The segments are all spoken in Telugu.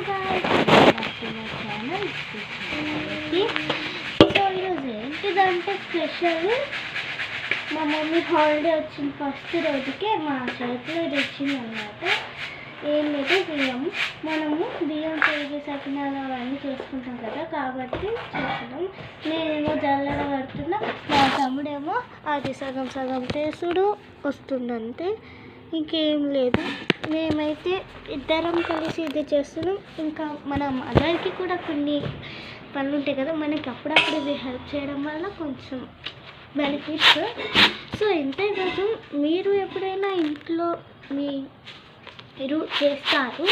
guys, welcome to my channel. So ఈరోజు ఏంటిదంటే స్పెషల్, మా మమ్మీ హాలిడే వచ్చిన ఫస్ట్ రోజుకే మా చేతిలో ఇచ్చింది అన్నమాట. ఏం లేదు, మనము బియ్యం తేగి సకినాలు అవన్నీ చేసుకుంటాం కదా, కాబట్టి చేస్తున్నాం. నేనేమో జల్లెడ పడుతున్నా, మా తమ్ముడేమో అది సగం సగం చేసుడు వస్తుందంటే ఇంకేం లేదు. మేమైతే ఇద్దరం కలిసి ఇది చేస్తున్నాం. ఇంకా మన మదర్కి కూడా కొన్ని పనులు ఉంటాయి కదా, మనకి అప్పుడప్పుడు ఇది హెల్ప్ చేయడం వల్ల కొంచెం బెనిఫిట్స్. సో ఇంతే కాదు, మీరు ఎప్పుడైనా ఇంట్లో మీరు చేస్తారు,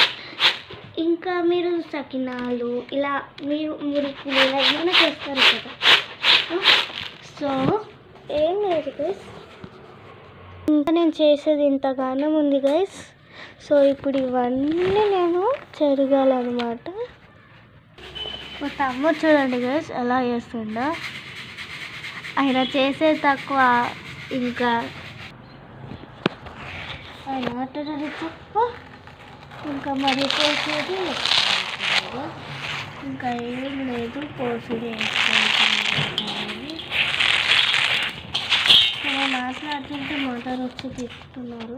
ఇంకా మీరు సకినాలు ఇలా మీరు మురుకులు ఇలా ఏమైనా చేస్తారు కదా. సో ఏం లేదు గైస్, ఇంకా నేను చేసేది ఇంతగానో ఉంది గైస్. సో ఇప్పుడు ఇవన్నీ నేను చెరగాలన్నమాట. మా తమ్ముడు చూడండి గైస్ ఎలా చేస్తుండో. ఆయన చేసేది తక్కువ, ఇంకా ఆయన మాట్లాడేది తక్కువ, ఇంకా మరి పోసేది ఇంకా ఏం లేదు. పోసేది మాట్లాడుతుంటే మోటార్ వచ్చి తిప్పుతున్నారు.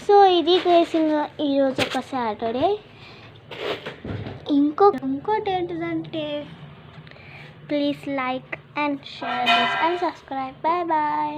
సో ఇది గైస్, ఇంకా ఈరోజు ఒక సాటర్డే. ఇంకోటి ఏంటిదంటే, please like and share this and subscribe. Bye bye.